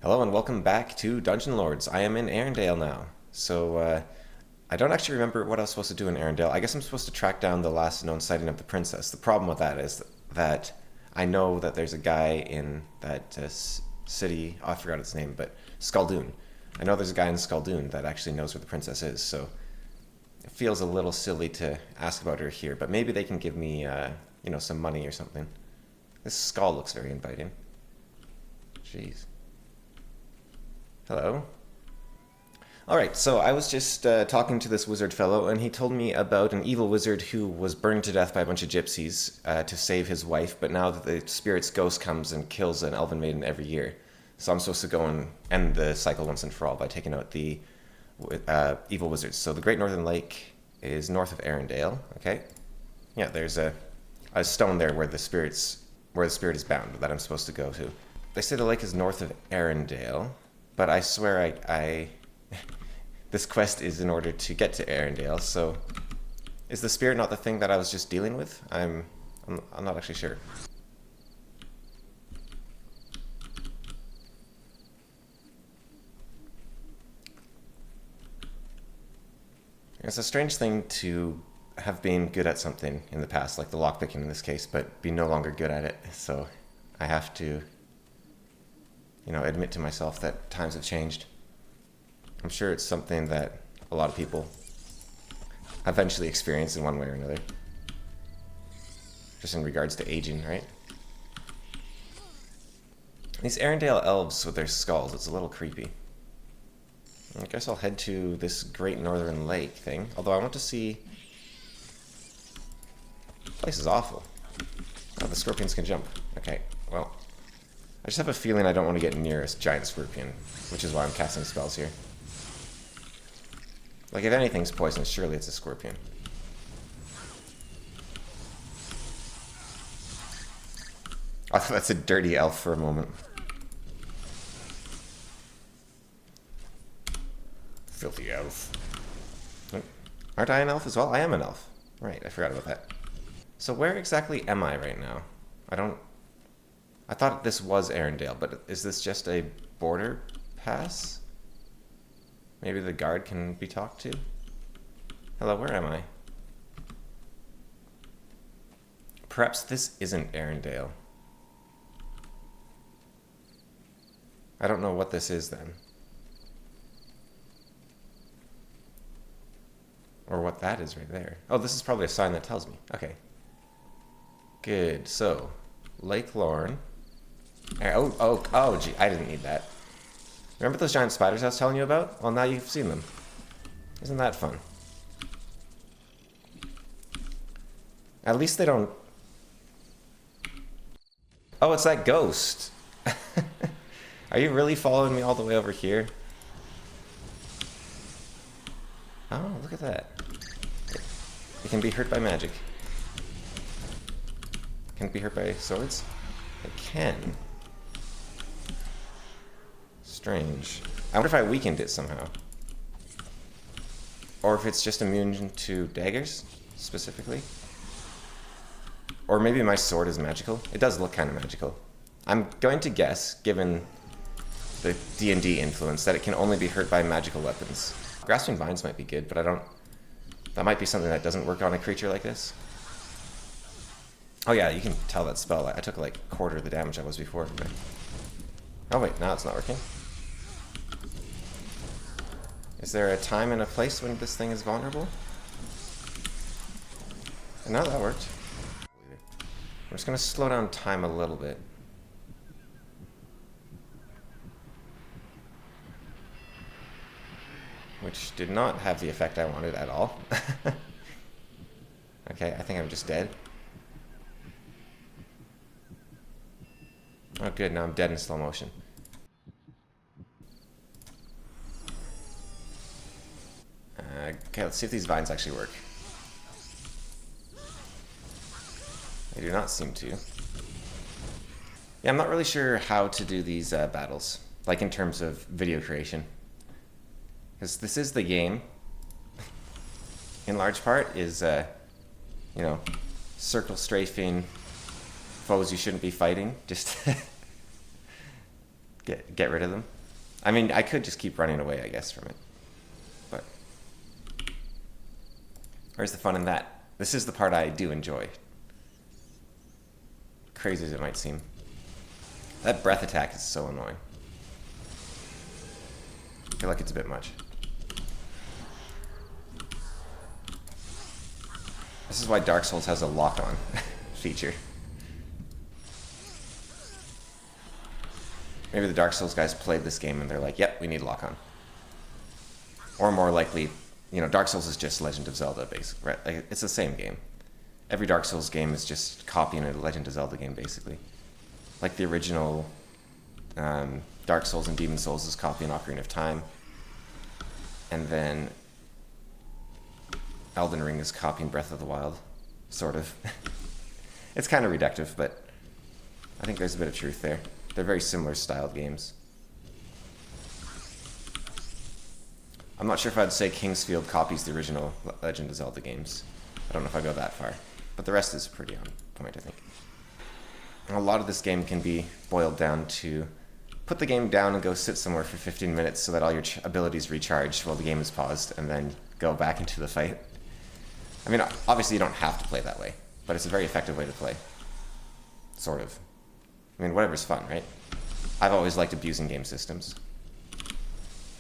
Hello and welcome back to Dungeon Lords. I am in Arendelle now. I don't actually remember what I was supposed to do in Arendelle. I guess I'm supposed to track down the last known sighting of the princess. The problem with that is that I know that there's a guy in that city, oh, I forgot its name, but Skaldoon. I know there's a guy in Skaldoon that actually knows where the princess is, so it feels a little silly to ask about her here, but maybe they can give me, some money or something. This skull looks very inviting. Jeez. Hello. Alright, so I was just talking to this wizard fellow, and he told me about an evil wizard who was burned to death by a bunch of gypsies to save his wife, but now that the spirit's ghost comes and kills an elven maiden every year. So I'm supposed to go and end the cycle once and for all by taking out the evil wizards. So the Great Northern Lake is north of Arendelle, okay? Yeah, there's a stone there where the spirit is bound that I'm supposed to go to. They say the lake is north of Arendelle, but I swear I this quest is in order to get to Arendelle, so is the spirit not the thing that I was just dealing with? I'm not actually sure. It's a strange thing to have been good at something in the past, like the lockpicking in this case, but be no longer good at it, so I have to admit to myself that times have changed. I'm sure it's something that a lot of people eventually experience in one way or another. Just in regards to aging, right? These Arendelle elves with their skulls, it's a little creepy. I guess I'll head to this Great Northern Lake thing, although I want to see... This place is awful. Oh, the scorpions can jump. Okay, well... I just have a feeling I don't want to get near a giant scorpion, which is why I'm casting spells here. Like, if anything's poisonous, surely it's a scorpion. I thought that's a dirty elf for a moment. Filthy elf. Aren't I an elf as well? I am an elf. Right, I forgot about that. So where exactly am I right now? I thought this was Arendelle, but is this just a border pass? Maybe the guard can be talked to? Hello, where am I? Perhaps this isn't Arendelle. I don't know what this is then. Or what that is right there. Oh, this is probably a sign that tells me. Okay. Good, so... Lake Lorne. Oh, gee, I didn't need that. Remember those giant spiders I was telling you about? Well, now you've seen them. Isn't that fun? At least they don't... Oh, it's that ghost. Are you really following me all the way over here? Oh, look at that. It can be hurt by magic. Can it be hurt by swords? It can. Strange. I wonder if I weakened it somehow. Or if it's just immune to daggers, specifically. Or maybe my sword is magical. It does look kind of magical. I'm going to guess, given the D&D influence, that it can only be hurt by magical weapons. Grasping Vines might be good, but I don't... That might be something that doesn't work on a creature like this. Oh yeah, you can tell that spell. I took like a quarter of the damage I was before. Oh wait, now it's not working. Is there a time and a place when this thing is vulnerable? And now that worked. I'm just going to slow down time a little bit. Which did not have the effect I wanted at all. Okay, I think I'm just dead. Oh good, now I'm dead in slow motion. Okay, let's see if these vines actually work. They do not seem to. Yeah, I'm not really sure how to do these battles, like in terms of video creation. Because this is the game, in large part, is, circle strafing foes you shouldn't be fighting. Just get rid of them. I mean, I could just keep running away, I guess, from it. But where's the fun in that? This is the part I do enjoy. Crazy as it might seem. That breath attack is so annoying. I feel like it's a bit much. This is why Dark Souls has a lock-on feature. Maybe the Dark Souls guys played this game and they're like, yep, we need lock-on. Or more likely, you know, Dark Souls is just Legend of Zelda, basically. Right? Like, it's the same game. Every Dark Souls game is just copying a Legend of Zelda game, basically. Like the original Dark Souls and Demon Souls is copying Ocarina of Time. And then Elden Ring is copying Breath of the Wild. Sort of. It's kind of reductive, but I think there's a bit of truth there. They're very similar styled games. I'm not sure if I'd say Kingsfield copies the original Legend of Zelda games. I don't know if I go that far. But the rest is pretty on point, I think. And a lot of this game can be boiled down to put the game down and go sit somewhere for 15 minutes so that all your abilities recharge while the game is paused, and then go back into the fight. I mean, obviously you don't have to play that way, but it's a very effective way to play. Sort of. I mean, whatever's fun, right? I've always liked abusing game systems.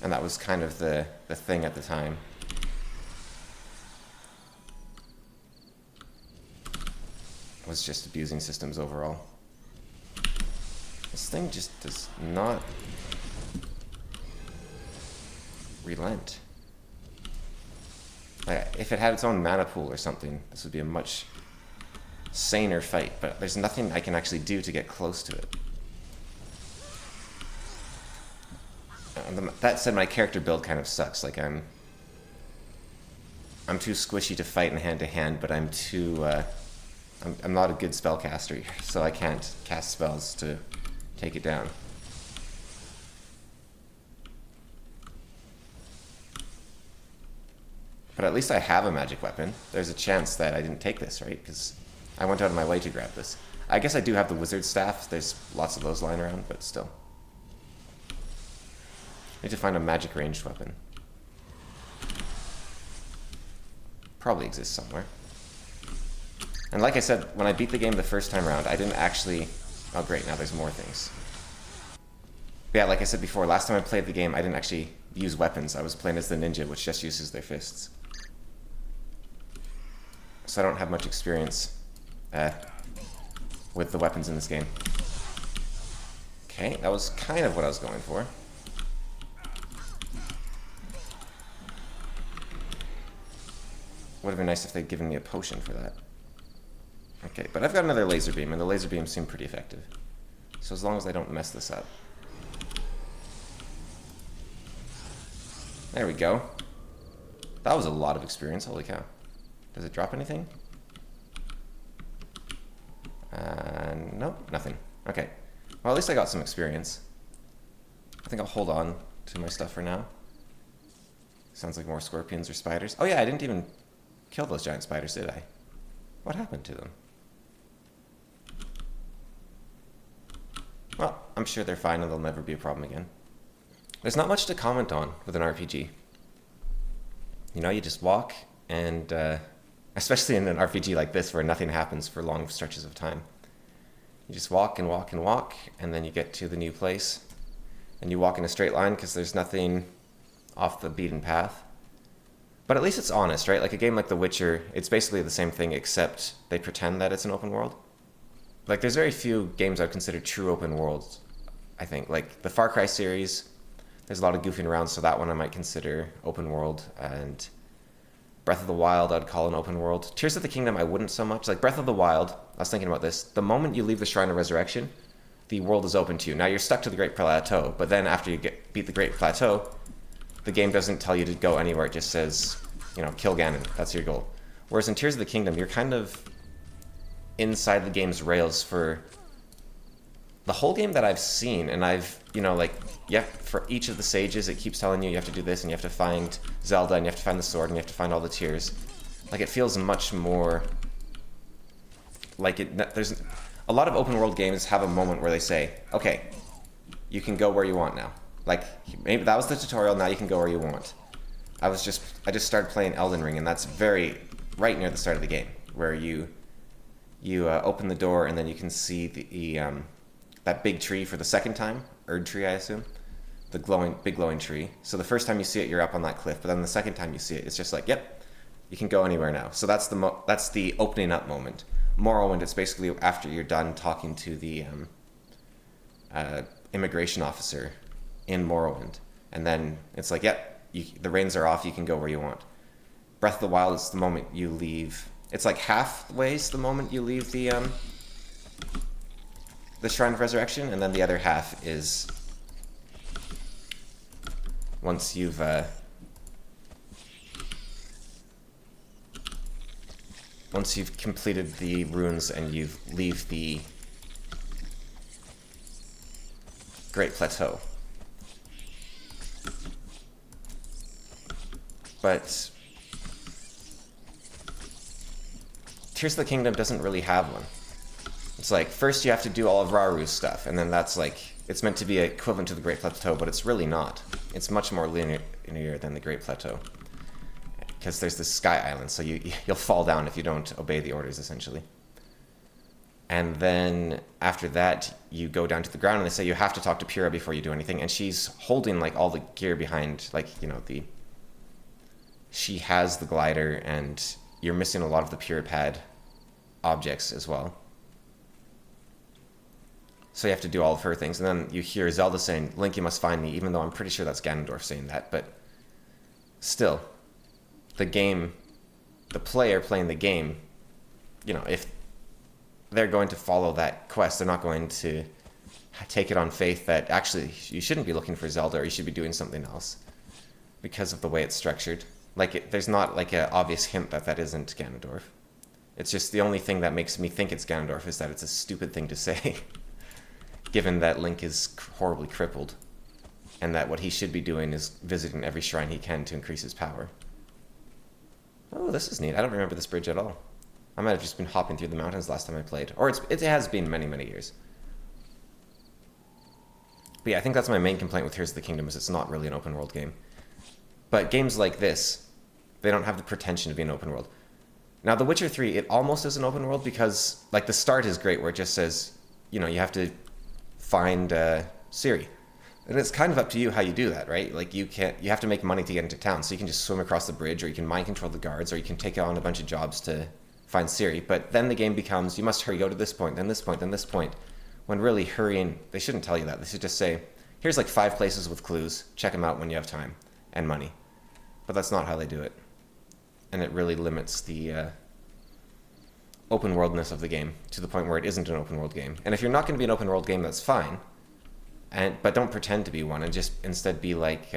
And that was kind of the thing at the time. Was just abusing systems overall. This thing just does not relent. Like, if it had its own mana pool or something, this would be a much saner fight, but there's nothing I can actually do to get close to it. That said, my character build kind of sucks. Like, I'm too squishy to fight in hand-to-hand, but I'm too... I'm not a good spellcaster, so I can't cast spells to take it down. But at least I have a magic weapon. There's a chance that I didn't take this, right? Because I went out of my way to grab this. I guess I do have the wizard staff. There's lots of those lying around, but still. I need to find a magic ranged weapon. Probably exists somewhere. And like I said, when I beat the game the first time around, I didn't actually... Oh great, now there's more things. But yeah, like I said before, last time I played the game, I didn't actually use weapons. I was playing as the ninja, which just uses their fists. So I don't have much experience with the weapons in this game. Okay, that was kind of what I was going for. Would have been nice if they'd given me a potion for that. Okay, but I've got another laser beam, and the laser beams seem pretty effective. So as long as I don't mess this up. There we go. That was a lot of experience, holy cow. Does it drop anything? Nope, nothing. Okay. Well, at least I got some experience. I think I'll hold on to my stuff for now. Sounds like more scorpions or spiders. Oh yeah, I didn't even kill those giant spiders, did I? What happened to them? Well, I'm sure they're fine and they'll never be a problem again. There's not much to comment on with an RPG. You know, you just walk, and especially in an RPG like this where nothing happens for long stretches of time. You just walk and walk and walk, and then you get to the new place. And you walk in a straight line because there's nothing off the beaten path. But at least it's honest, right? Like a game like The Witcher, it's basically the same thing except they pretend that it's an open world. Like there's very few games I would consider true open worlds, I think. Like the Far Cry series, there's a lot of goofing around, so that one I might consider open world. And Breath of the Wild I'd call an open world. Tears of the Kingdom I wouldn't so much. Like Breath of the Wild, I was thinking about this, the moment you leave the Shrine of Resurrection, the world is open to you. Now you're stuck to the Great Plateau, but then after you beat the Great Plateau, the game doesn't tell you to go anywhere. It just says, you know, kill Ganon. That's your goal. Whereas in Tears of the Kingdom, you're kind of inside the game's rails for the whole game that I've seen. And I've, you know, like, yeah, for each of the sages, it keeps telling you you have to do this, and you have to find Zelda, and you have to find the sword, and you have to find all the tears. Like, it feels much more like it. There's a lot of open world games have a moment where they say, okay, you can go where you want now. Like, maybe that was the tutorial, now you can go where you want. I just started playing Elden Ring, and that's right near the start of the game, where you open the door, and then you can see that big tree for the second time. Erd tree, I assume. The big glowing tree. So the first time you see it, you're up on that cliff, but then the second time you see it, it's just like, yep, you can go anywhere now. So that's the opening up moment. Morrowind, it's basically after you're done talking to the immigration officer in Morrowind, and then it's like, yep, the reins are off, you can go where you want. Breath of the Wild is the moment you leave. It's like halfway's the moment you leave the Shrine of Resurrection, and then the other half is once you've completed the runes and you leave the Great Plateau. But Tears of the Kingdom doesn't really have one. It's like, first you have to do all of Raru's stuff, and then that's like, it's meant to be equivalent to the Great Plateau, but it's really not. It's much more linear than the Great Plateau. Because there's this sky island, so you'll fall down if you don't obey the orders, essentially. And then after that, you go down to the ground, and they say you have to talk to Pyrrha before you do anything, and she's holding like all the gear behind, like, you know, she has the glider, and you're missing a lot of the Pyrrha pad objects as well. So you have to do all of her things, and then you hear Zelda saying, Link, you must find me, even though I'm pretty sure that's Ganondorf saying that, but still, the player playing the game, you know, if they're going to follow that quest, they're not going to take it on faith that actually you shouldn't be looking for Zelda, or you should be doing something else, because of the way it's structured. Like, there's not like an obvious hint that isn't Ganondorf. It's just the only thing that makes me think it's Ganondorf is that it's a stupid thing to say, given that Link is horribly crippled, and that what he should be doing is visiting every shrine he can to increase his power. Oh, this is neat. I don't remember this bridge at all. I might have just been hopping through the mountains last time I played. Or it has been many, many years. But yeah, I think that's my main complaint with Tears of the Kingdom, is it's not really an open world game. But games like this, they don't have the pretension to be an open world. Now, The Witcher 3, it almost is an open world because, like, the start is great where it just says, you know, you have to find Ciri. And it's kind of up to you how you do that, right? Like, you have to make money to get into town, so you can just swim across the bridge, or you can mind control the guards, or you can take on a bunch of jobs to find Ciri. But then the game becomes, you must hurry, go to this point, then this point, then this point. When really hurrying, they shouldn't tell you that. They should just say, here's like 5 places with clues, check them out when you have time, and money. But that's not how they do it. And it really limits the open worldness of the game to the point where it isn't an open world game. And if you're not going to be an open world game, that's fine. But don't pretend to be one, and just instead be like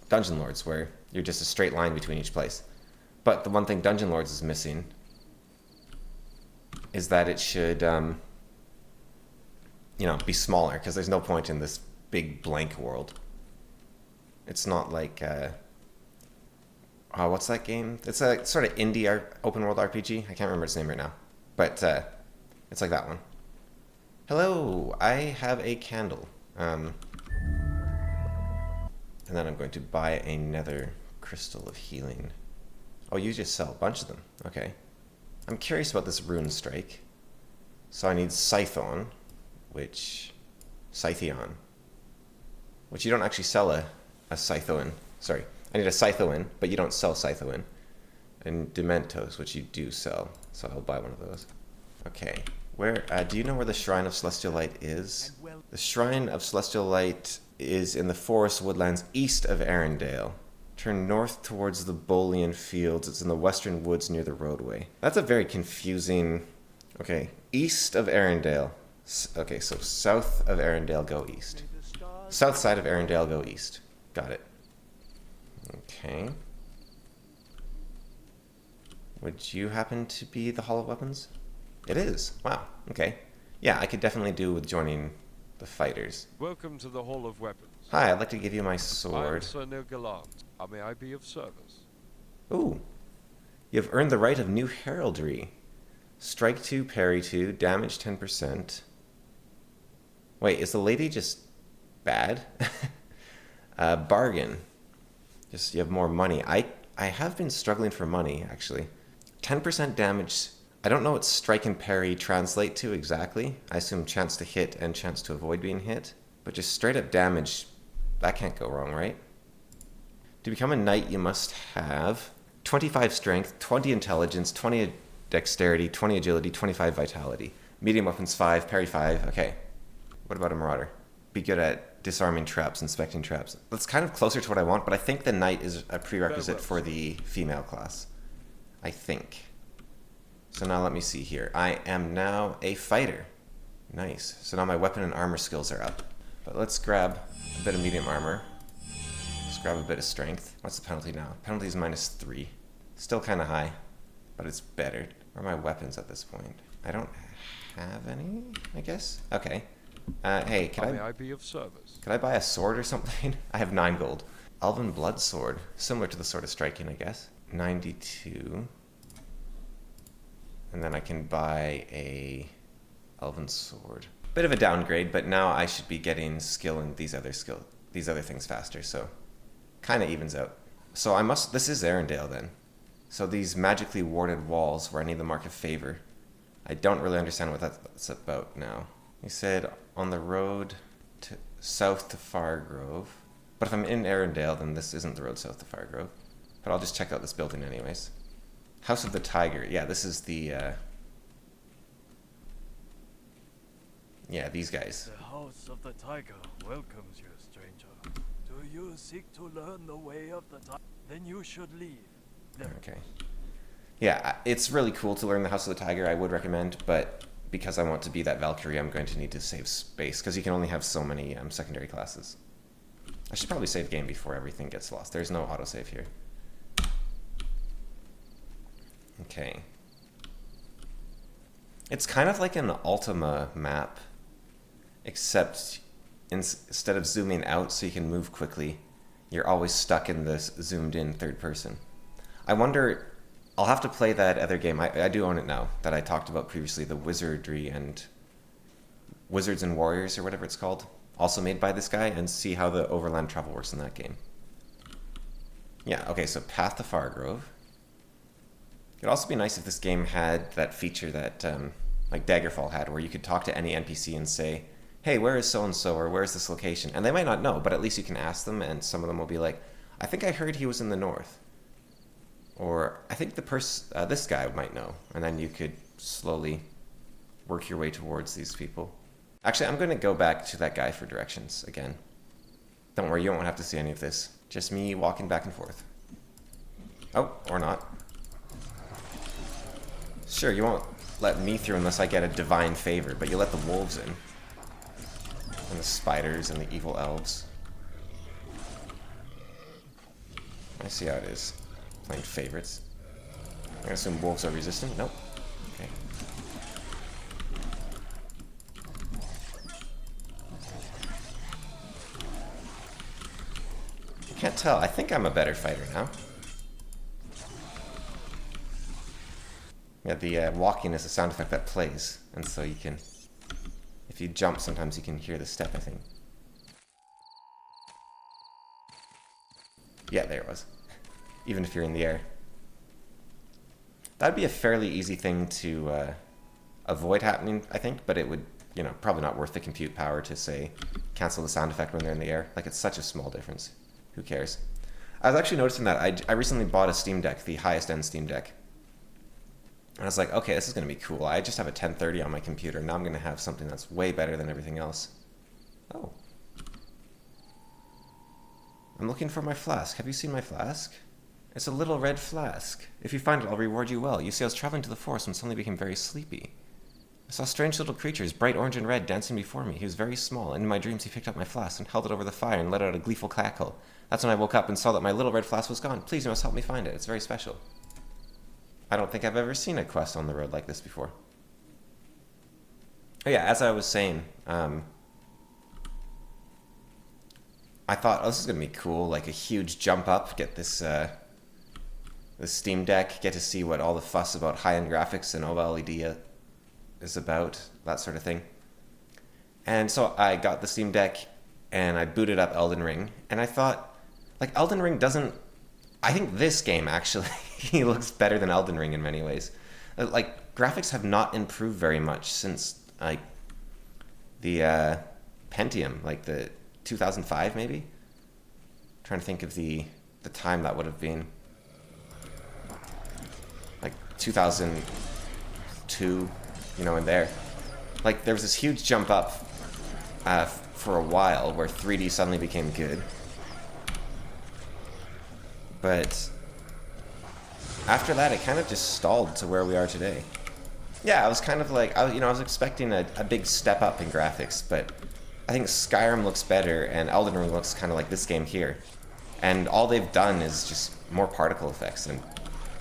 Dungeon Lords, where you're just a straight line between each place. But the one thing Dungeon Lords is missing is that it should, you know, be smaller, because there's no point in this big blank world. It's not like, what's that game? It's a sort of indie open world RPG. I can't remember its name right now, but it's like that one. Hello, I have a candle. And then I'm going to buy a nether crystal of healing. Oh, you just sell a bunch of them. Okay. I'm curious about this rune strike. So I need Scython, Scythion, which you don't actually sell a Scythoin. Sorry, I need a Scythoin, but you don't sell Scythoin. And Dementos, which you do sell, so I'll buy one of those. Okay. Where, do you know where the Shrine of Celestial Light is? The Shrine of Celestial Light is in the forest woodlands east of Arendelle. Turn north towards the Bolian Fields. It's in the western woods near the roadway. That's a very confusing... Okay, east of Arendelle. Okay, so south of Arendelle, go east. South side of Arendelle, go east. Got it. Okay. Would you happen to be the Hall of Weapons? It is. Wow. Okay. Yeah, I could definitely do with joining the fighters. Welcome to the Hall of Weapons. Hi, I'd like to give you my sword. I'm Sir Neil Gallant. How may I be of service? Ooh. You have earned the right of new heraldry. Strike 2, parry 2, damage 10%. Wait, is the lady just bad. Bargain. Just you have more money. I have been struggling for money, actually. 10% damage. I don't know what strike and parry translate to exactly. I assume chance to hit and chance to avoid being hit. But just straight up damage, that can't go wrong, right? To become a knight, you must have 25 strength, 20 intelligence, 20 dexterity, 20 agility, 25 vitality. Medium weapons 5, parry 5. Okay. What about a marauder? Be good at disarming traps, inspecting traps. That's kind of closer to what I want, but I think the knight is a prerequisite for the female class. I think. So now let me see here. I am now a fighter. Nice. So now my weapon and armor skills are up. But let's grab a bit of medium armor. Let's grab a bit of strength. What's the penalty now? Penalty is -3. Still kind of high, but it's better. Where are my weapons at this point? I don't have any, I guess? Okay. Hey, May I be of service? Could I buy a sword or something? I have 9 gold. Elven blood sword. Similar to the sword of striking, I guess. 92. And then I can buy a elven sword. Bit of a downgrade, but now I should be getting skill in these other things faster, so kind of evens out. So this is Arendelle then. So these magically warded walls where I need the mark of favor. I don't really understand what that's about now. He said on the road to south to Fargrove. But if I'm in Arendelle, then this isn't the road south to Fargrove. But I'll just check out this building anyways. House of the Tiger. Yeah, this is the, yeah, these guys. The House of the Tiger welcomes you, stranger. Do you seek to learn the way of the tiger? Then you should leave. Okay. Yeah, it's really cool to learn the House of the Tiger. I would recommend, but because I want to be that Valkyrie, I'm going to need to save space, because you can only have so many secondary classes. I should probably save game before everything gets lost. There's no autosave here. Okay. It's kind of like an Ultima map, except instead of zooming out so you can move quickly, you're always stuck in this zoomed in third person. I wonder, I'll have to play that other game. I do own it now, that I talked about previously, the Wizardry and Wizards and Warriors, or whatever it's called, also made by this guy, and see how the overland travel works in that game. Yeah, okay, so Path to Fargrove. It'd also be nice if this game had that feature that like Daggerfall had, where you could talk to any NPC and say, hey, where is so-and-so, or where is this location? And they might not know, but at least you can ask them, and some of them will be like, I think I heard he was in the north. Or, I think this guy might know. And then you could slowly work your way towards these people. Actually, I'm going to go back to that guy for directions again. Don't worry, you won't have to see any of this. Just me walking back and forth. Oh, or not. Sure, you won't let me through unless I get a divine favor, but you let the wolves in. And the spiders and the evil elves. I see how it is. Playing favorites. I'm gonna assume wolves are resistant. Nope. Okay. You can't tell. I think I'm a better fighter now. Yeah, the walking is a sound effect that plays, and so you can, if you jump, sometimes you can hear the step, I think. Yeah, there it was. Even if you're in the air. That'd be a fairly easy thing to avoid happening, I think, but it would, you know, probably not worth the compute power to, say, cancel the sound effect when they're in the air. Like, it's such a small difference. Who cares? I was actually noticing that. I recently bought a Steam Deck, the highest-end Steam Deck. And I was like, okay, this is going to be cool. I just have a 1030 on my computer. Now I'm going to have something that's way better than everything else. Oh. I'm looking for my flask. Have you seen my flask? It's a little red flask. If you find it, I'll reward you well. You see, I was traveling to the forest when suddenly became very sleepy. I saw strange little creatures, bright orange and red, dancing before me. He was very small, and in my dreams he picked up my flask and held it over the fire and let out a gleeful cackle. That's when I woke up and saw that my little red flask was gone. Please, you must help me find it. It's very special. I don't think I've ever seen a quest on the road like this before. Oh yeah, as I was saying, I thought, oh, this is going to be cool, like a huge jump up, get this Steam Deck, get to see what all the fuss about high-end graphics and OLED is about, that sort of thing. And so I got the Steam Deck, and I booted up Elden Ring, and I thought, like, Elden Ring doesn't... I think this game, actually, looks better than Elden Ring in many ways. Like, graphics have not improved very much since, like, the Pentium, like the 2005, maybe? Trying to think of the time that would have been. Like, 2002, you know, in there. Like, there was this huge jump up for a while where 3D suddenly became good. But after that, it kind of just stalled to where we are today. Yeah, I was kind of like, I was expecting a big step up in graphics, but I think Skyrim looks better and Elden Ring looks kind of like this game here. And all they've done is just more particle effects, and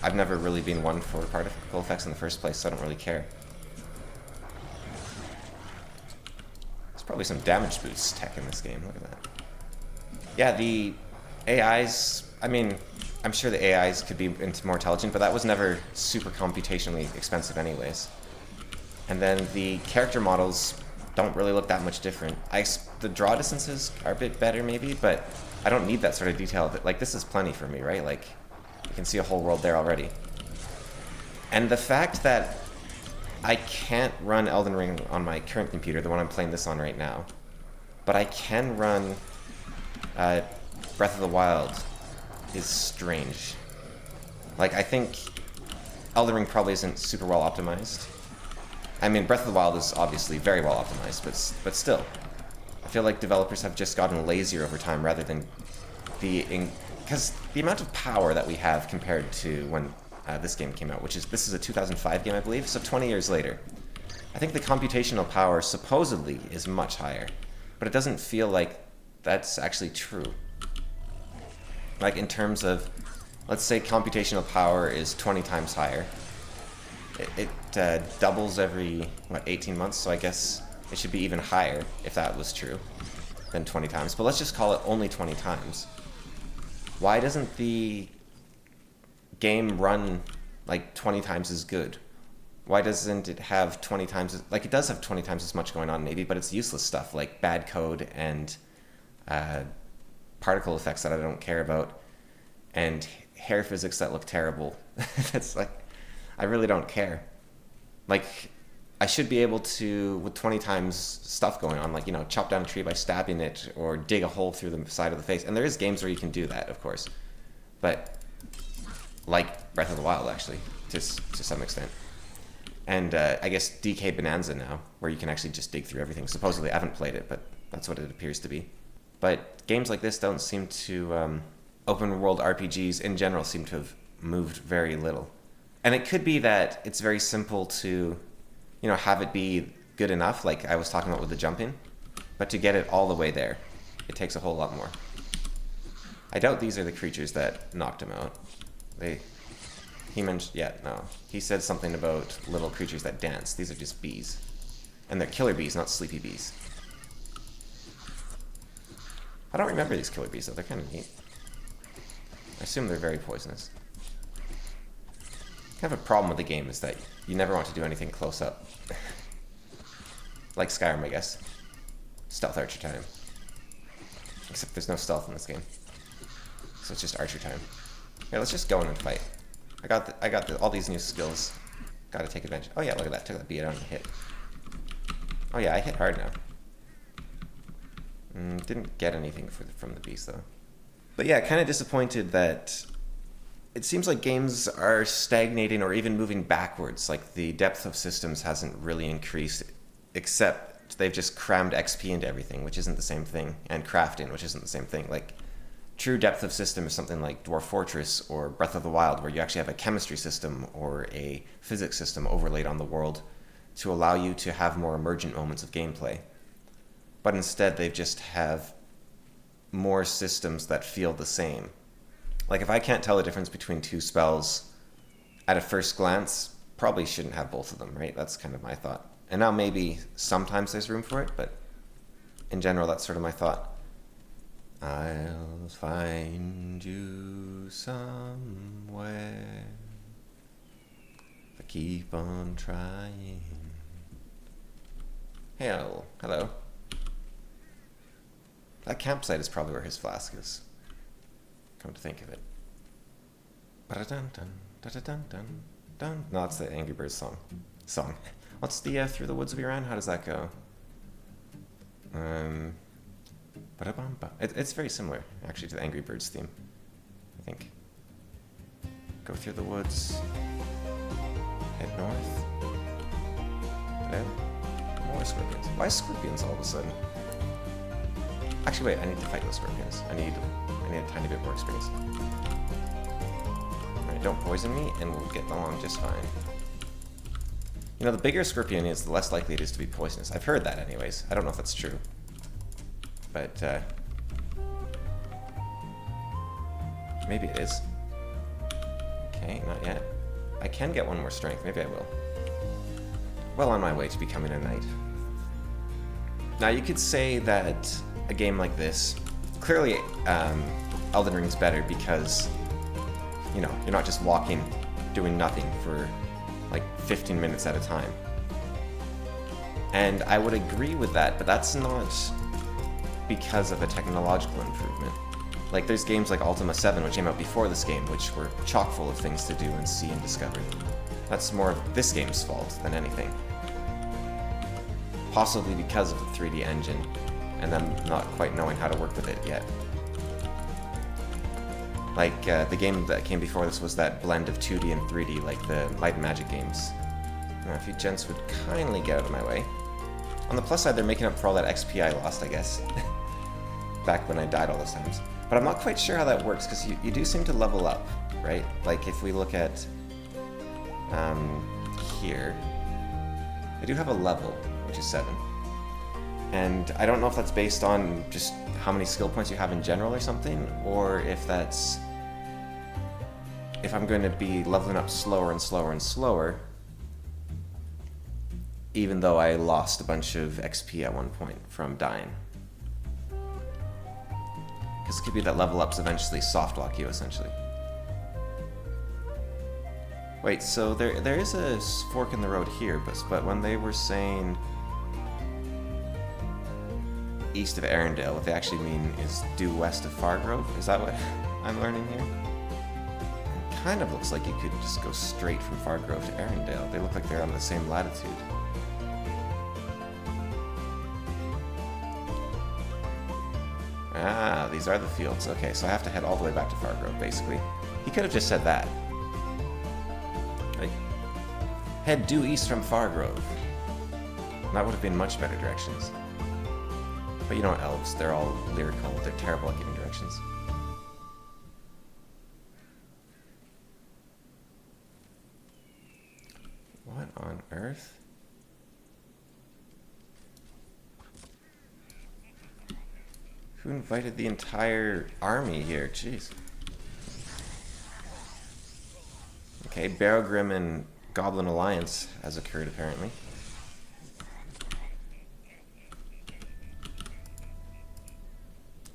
I've never really been one for particle effects in the first place, so I don't really care. There's probably some damage boost tech in this game, look at that. Yeah, the AIs, I mean, I'm sure the AIs could be more intelligent, but that was never super computationally expensive anyways. And then the character models don't really look that much different. The draw distances are a bit better maybe, but I don't need that sort of detail. Like, this is plenty for me, right? Like, you can see a whole world there already. And the fact that I can't run Elden Ring on my current computer, the one I'm playing this on right now, but I can run Breath of the Wild is strange. Like, I think Elden Ring probably isn't super well optimized. I mean, Breath of the Wild is obviously very well optimized, but still. I feel like developers have just gotten lazier over time rather than because the amount of power that we have compared to when this game came out, this is a 2005 game, I believe, so 20 years later. I think the computational power supposedly is much higher, but it doesn't feel like that's actually true. Like, in terms of, let's say computational power is 20 times higher. It doubles every, 18 months, so I guess it should be even higher if that was true than 20 times. But let's just call it only 20 times. Why doesn't the game run like 20 times as good? Why doesn't it have 20 times, like, it does have 20 times as much going on maybe, but it's useless stuff like bad code and particle effects that I don't care about, and hair physics that look terrible. It's like, I really don't care. Like, I should be able to, with 20 times stuff going on, like, chop down a tree by stabbing it, or dig a hole through the side of the face. And there is games where you can do that, of course. But, like Breath of the Wild, actually, to some extent. And I guess DK Bonanza now, where you can actually just dig through everything. Supposedly, I haven't played it, but that's what it appears to be. But games like this don't seem to, open world RPGs in general seem to have moved very little. And it could be that it's very simple to, have it be good enough, like I was talking about with the jumping, but to get it all the way there, it takes a whole lot more. I doubt these are the creatures that knocked him out. He mentioned, no. He said something about little creatures that dance. These are just bees. And they're killer bees, not sleepy bees. I don't remember these killer bees, though. They're kind of neat. I assume they're very poisonous. Kind of a problem with the game is that you never want to do anything close up. Like Skyrim, I guess. Stealth archer time. Except there's no stealth in this game. So it's just archer time. Yeah, let's just go in and fight. I got all these new skills. Gotta take advantage. Oh yeah, look at that. Took that beat on and hit. Oh yeah, I hit hard now. Didn't get anything from the beast though. But yeah, kind of disappointed that it seems like games are stagnating or even moving backwards. Like, the depth of systems hasn't really increased, except they've just crammed XP into everything, which isn't the same thing, and crafting, which isn't the same thing. Like, true depth of system is something like Dwarf Fortress or Breath of the Wild, where you actually have a chemistry system or a physics system overlaid on the world to allow you to have more emergent moments of gameplay. But instead, they just have more systems that feel the same. Like, if I can't tell the difference between two spells at a first glance, probably shouldn't have both of them, right? That's kind of my thought. And now maybe sometimes there's room for it, but in general, that's sort of my thought. I'll find you somewhere if I keep on trying. Hello. That campsite is probably where his flask is. Come to think of it. Ba-da-dun-dun, da-da-dun-dun, dun. No, that's the Angry Birds song. What's the Through the Woods of Iran? How does that go? Ba-da-bum-ba. It's very similar, actually, to the Angry Birds theme, I think. Go through the woods. Head north. Then more scorpions. Why scorpions all of a sudden? Actually, wait, I need to fight those scorpions. I need a tiny bit more experience. Alright, don't poison me, and we'll get along just fine. You know, the bigger a scorpion is, the less likely it is to be poisonous. I've heard that anyways. I don't know if that's true. But, maybe it is. Okay, not yet. I can get one more strength. Maybe I will. Well on my way to becoming a knight. Now, you could say that a game like this, clearly, Elden Ring's better because, you know, you're not just walking, doing nothing for like 15 minutes at a time. And I would agree with that, but that's not because of a technological improvement. Like, there's games like Ultima 7, which came out before this game, which were chock full of things to do and see and discover. That's more of this game's fault than anything. Possibly because of the 3D engine, and them not quite knowing how to work with it yet. Like, the game that came before this was that blend of 2D and 3D, like the Might and Magic games. Now, if you gents would kindly get out of my way. On the plus side, they're making up for all that XP I lost, I guess. Back when I died all those times. But I'm not quite sure how that works, because you do seem to level up, right? Like, if we look at here, they do have a level, which is 7. And I don't know if that's based on just how many skill points you have in general or something, or if that's... if I'm going to be leveling up slower and slower and slower, even though I lost a bunch of XP at one point from dying. Because it could be that level ups eventually soft lock you, essentially. Wait, so there is a fork in the road here, but when they were saying east of Arendelle, what they actually mean is due west of Fargrove? Is that what I'm learning here? It kind of looks like you could just go straight from Fargrove to Arendelle. They look like they're on the same latitude. Ah, these are the fields. Okay, so I have to head all the way back to Fargrove, basically. He could have just said that. Like, head due east from Fargrove. That would have been much better directions. But you know, elves, they're all lyrical. They're terrible at giving directions. What on earth? Who invited the entire army here? Jeez. Okay, Barrowgrim and Goblin Alliance has occurred, apparently.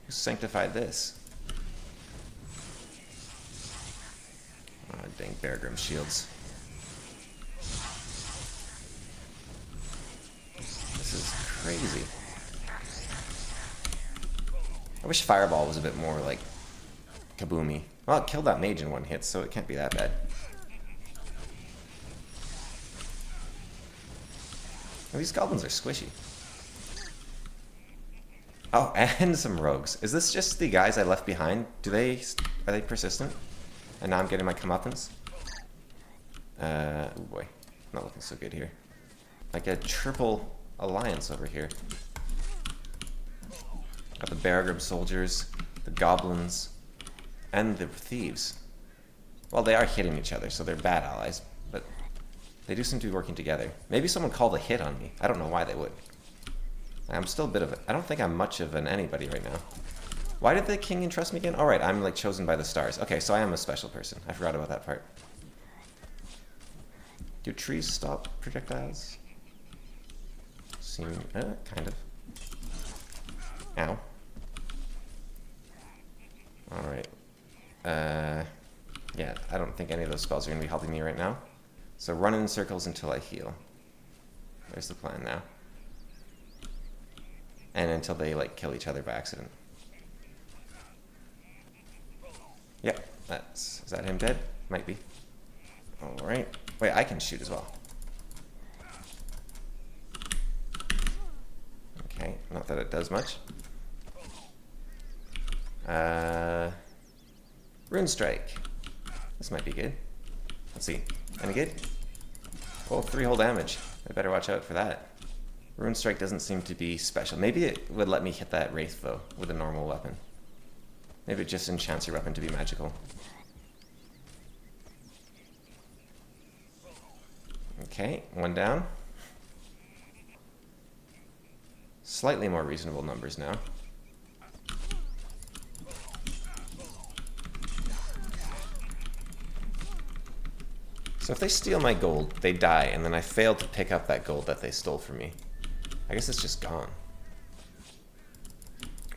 Who sanctified this? Oh, dang Barrowgrim shields. This is crazy. I wish Fireball was a bit more, like, kaboomy. Well, it killed that mage in one hit, so it can't be that bad. Oh, these goblins are squishy. Oh, and some rogues. Is this just the guys I left behind? Are they persistent? And now I'm getting my comeuppance? Oh boy. Not looking so good here. Like a triple alliance over here. Got the Barrowgrim soldiers, the goblins, and the thieves. Well, they are hitting each other, so they're bad allies, but they do seem to be working together. Maybe someone called a hit on me. I don't know why they would. I'm still a bit of a... I don't think I'm much of an anybody right now. Why did the king entrust me again? Oh, right, I'm, like, chosen by the stars. Okay, so I am a special person. I forgot about that part. Do trees stop projectiles? Kind of. Ow. Alright. Yeah, I don't think any of those spells are going to be helping me right now. So run in circles until I heal. There's the plan now. And until they, like, kill each other by accident. Yep, is that him dead? Might be. Alright. Wait, I can shoot as well. Okay, not that it does much. Rune Strike. This might be good. Let's see. Any good? Oh, 3 whole damage. I better watch out for that. Rune Strike doesn't seem to be special. Maybe it would let me hit that Wraith, though, with a normal weapon. Maybe it just enchants your weapon to be magical. Okay, 1 down. Slightly more reasonable numbers now. So if they steal my gold, they die, and then I fail to pick up that gold that they stole from me. I guess it's just gone.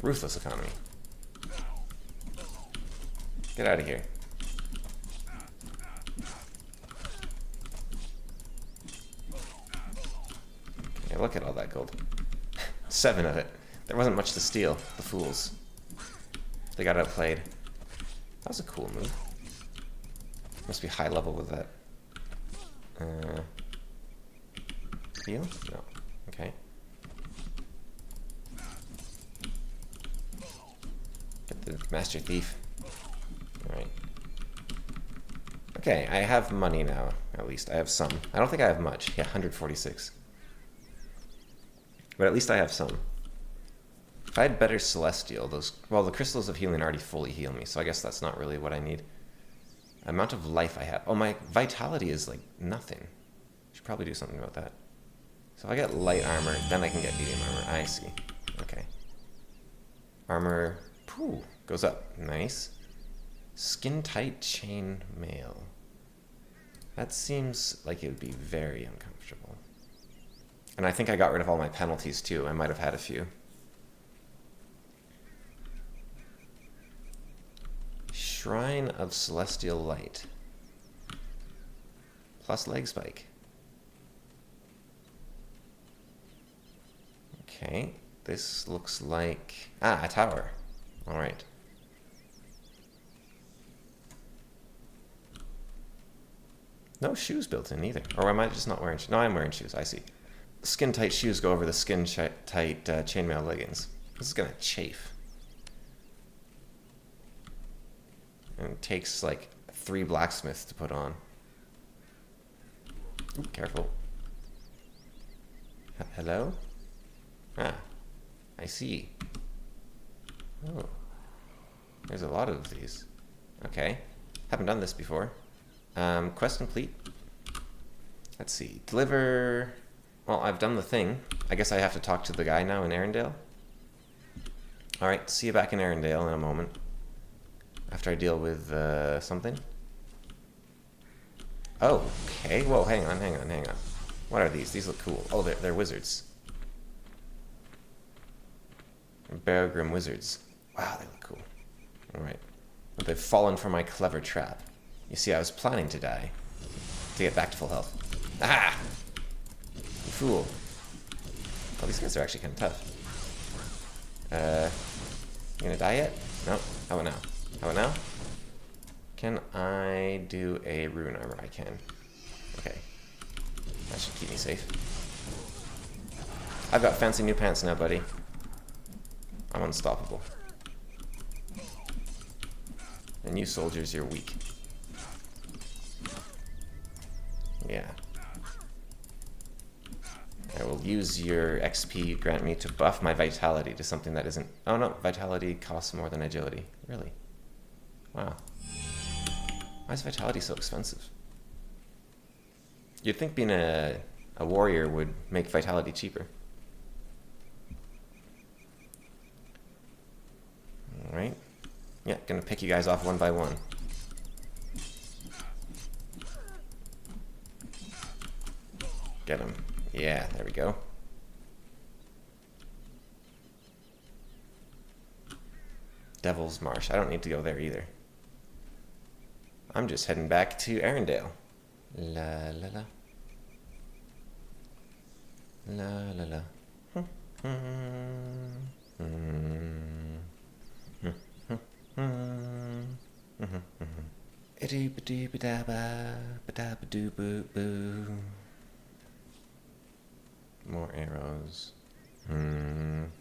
Ruthless economy. Get out of here. Okay, look at all that gold. 7 of it. There wasn't much to steal, the fools. They got outplayed. That was a cool move. Must be high level with that. Heal? No. Okay. Get the Master Thief. Alright. Okay, I have money now, at least. I have some. I don't think I have much. Yeah, 146. But at least I have some. If I had better Celestial, well, the Crystals of Healing already fully heal me, so I guess that's not really what I need. Amount of life I have. Oh, my Vitality is like nothing. Should probably do something about that. So if I get light armor, then I can get medium armor. I see. Okay. Armor, pooh, goes up. Nice. Skin tight chain mail. That seems like it would be very uncomfortable. And I think I got rid of all my penalties too. I might have had a few. Shrine of Celestial Light. Plus leg spike. Okay, this looks like... Ah, a tower. Alright. No shoes built in either. Or am I just not wearing shoes? No, I'm wearing shoes. I see. Skin-tight shoes go over the skin-tight chainmail leggings. This is gonna chafe. And it takes like 3 blacksmiths to put on. Ooh, careful. Hello? Ah, I see. Oh, there's a lot of these. Okay, haven't done this before. Quest complete. Let's see. Deliver. Well, I've done the thing. I guess I have to talk to the guy now in Arendelle. Alright, see you back in Arendelle in a moment. After I deal with something. Oh, okay. Whoa, hang on. What are these? These look cool. Oh, they're wizards. Beargrim wizards. Wow, they look cool. Alright. But they've fallen for my clever trap. You see, I was planning to die. To get back to full health. Ah! You fool. Oh, these guys are actually kind of tough. You gonna die yet? No. How about now? How about now? Can I do a rune armor? I can. Okay. That should keep me safe. I've got fancy new pants now, buddy. I'm unstoppable. And you soldiers, you're weak. Yeah. I will use your XP grant me to buff my vitality to something that isn't... Oh no, vitality costs more than agility. Really? Wow. Why is vitality so expensive? You'd think being a warrior would make vitality cheaper. Alright. Yeah, gonna pick you guys off one by one. Get him. Yeah, there we go. Devil's Marsh. I don't need to go there either. I'm just heading back to Arendelle. La la la. La la la. More arrows. I'm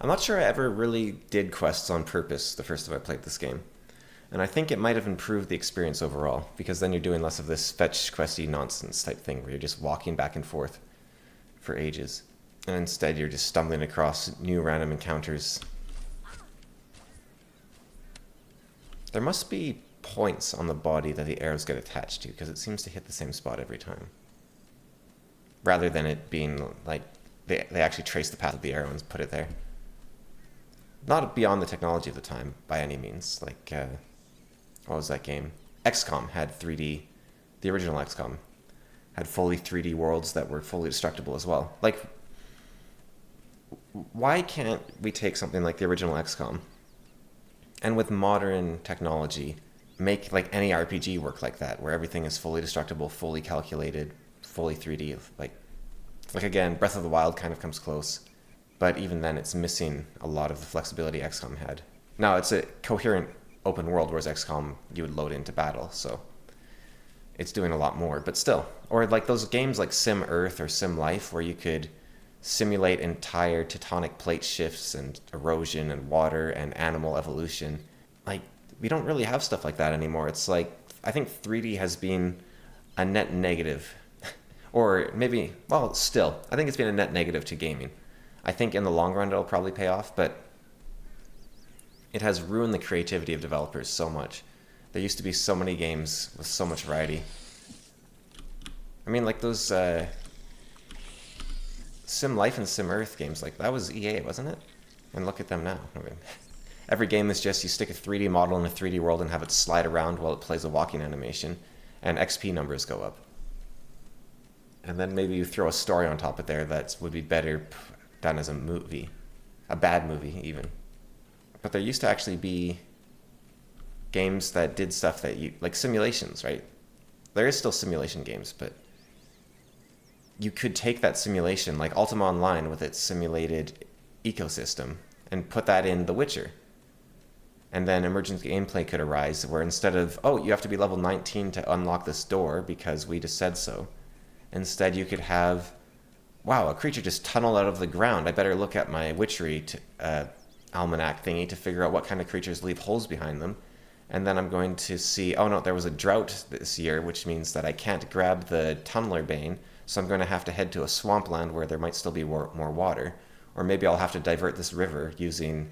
not sure I ever really did quests on purpose the first time I played this game. And I think it might have improved the experience overall, because then you're doing less of this fetch questy nonsense type thing where you're just walking back and forth for ages. And instead you're just stumbling across new random encounters. There must be points on the body that the arrows get attached to, because it seems to hit the same spot every time. Rather than it being like they actually trace the path of the arrow and put it there. Not beyond the technology of the time, by any means. Like, what was that game? XCOM had 3D, the original XCOM, had fully 3D worlds that were fully destructible as well. Like, why can't we take something like the original XCOM and with modern technology make like any RPG work like that, where everything is fully destructible, fully calculated, fully 3D? Like again, Breath of the Wild kind of comes close, but even then it's missing a lot of the flexibility XCOM had. Now it's a coherent open world, whereas XCOM you would load into battle, so it's doing a lot more, but still. Or like those games like Sim Earth or Sim Life, where you could simulate entire tectonic plate shifts and erosion and water and animal evolution. Like, we don't really have stuff like that anymore. It's like, I think 3D has been a net negative. Or maybe, well, still, I think it's been a net negative to gaming. I think in the long run it'll probably pay off, but it has ruined the creativity of developers so much. There used to be so many games with so much variety. I mean, like those Sim Life and Sim Earth games, like that was EA, wasn't it? And look at them now. I mean, every game is just you stick a 3D model in a 3D world and have it slide around while it plays a walking animation, and XP numbers go up. And then maybe you throw a story on top of there that would be better done as a movie. A bad movie, even. But there used to actually be games that did stuff that you... like simulations, right? There is still simulation games, but you could take that simulation, like Ultima Online with its simulated ecosystem, and put that in The Witcher. And then emergent gameplay could arise where instead of, oh, you have to be level 19 to unlock this door because we just said so, instead you could have, wow, a creature just tunneled out of the ground. I better look at my witchery almanac thingy to figure out what kind of creatures leave holes behind them. And then I'm going to see, oh no, there was a drought this year, which means that I can't grab the tunneler bane, so I'm going to have to head to a swampland where there might still be more water. Or maybe I'll have to divert this river using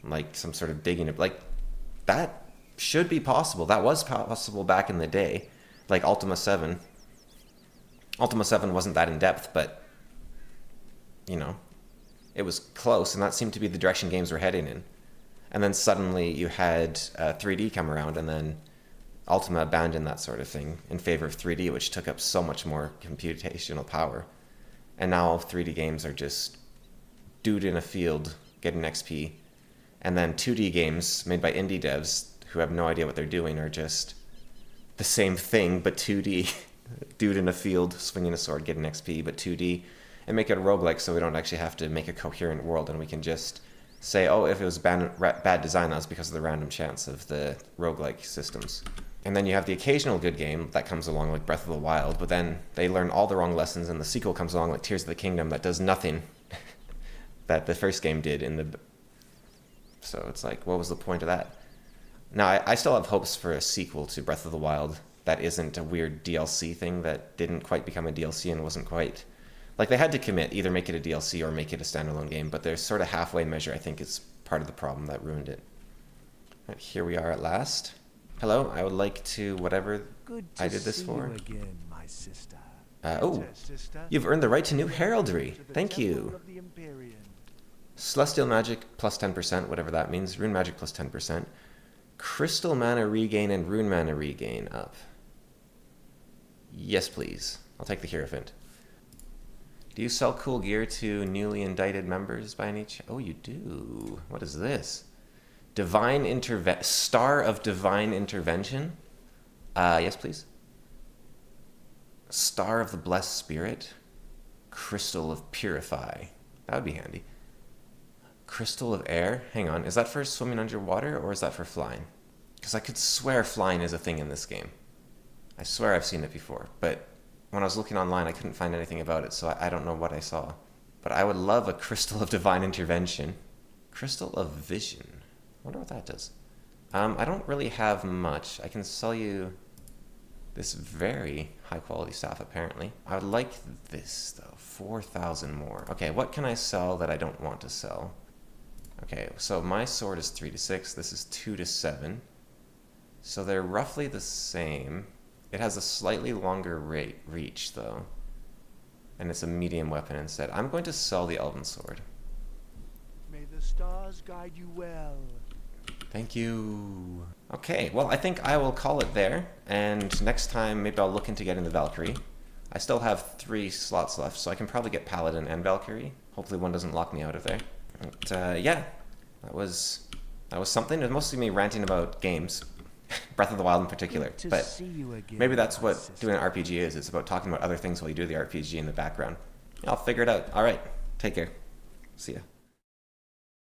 like some sort of digging. Like, that should be possible. That was possible back in the day. Like Ultima 7. Ultima 7 wasn't that in-depth, but, you know, it was close, and that seemed to be the direction games were heading in. And then suddenly you had 3D come around, and then Ultima abandoned that sort of thing in favor of 3D, which took up so much more computational power. And now 3D games are just dude in a field getting XP. And then 2D games made by indie devs who have no idea what they're doing are just the same thing, but 2D. Dude in a field swinging a sword getting XP, but 2D. And make it a roguelike so we don't actually have to make a coherent world, and we can just say, oh, if it was bad design, that was because of the random chance of the roguelike systems. And then you have the occasional good game that comes along, like Breath of the Wild, but then they learn all the wrong lessons, and the sequel comes along, like Tears of the Kingdom, that does nothing that the first game did in the... So it's like, what was the point of that? Now, I still have hopes for a sequel to Breath of the Wild that isn't a weird DLC thing that didn't quite become a DLC and wasn't quite... Like, they had to commit, either make it a DLC or make it a standalone game, but their sort of halfway measure, I think, is part of the problem that ruined it. Right, here we are at last. Hello, I would like to whatever I did this for. Good to see you again, my sister. Oh, you've earned the right to new heraldry. Thank you. Celestial magic plus 10%, whatever that means. Rune magic plus 10%. Crystal mana regain and rune mana regain up. Yes, please. I'll take the Hierophant. Do you sell cool gear to newly indicted members by any chance? Oh, you do. What is this? Star of Divine Intervention? Yes, please. Star of the Blessed Spirit. Crystal of Purify. That would be handy. Crystal of Air. Hang on. Is that for swimming underwater or is that for flying? Because I could swear flying is a thing in this game. I swear I've seen it before. But when I was looking online, I couldn't find anything about it, so I don't know what I saw. But I would love a Crystal of Divine Intervention. Crystal of Vision. I wonder what that does. I don't really have much. I can sell you this very high quality staff, apparently. I would like this, though. 4,000 more. Okay, what can I sell that I don't want to sell? Okay, so my sword is 3 to 6. This is 2 to 7. So they're roughly the same. It has a slightly longer reach, though. And it's a medium weapon instead. I'm going to sell the Elven Sword. May the stars guide you well. Thank you. Okay, well, I think I will call it there. And next time, maybe I'll look into getting the Valkyrie. I still have 3 slots left, so I can probably get Paladin and Valkyrie. Hopefully one doesn't lock me out of there. But, yeah, that was something. It was mostly me ranting about games. Breath of the Wild in particular. But maybe that's what doing an RPG is. It's about talking about other things while you do the RPG in the background. I'll figure it out. All right, take care. See ya.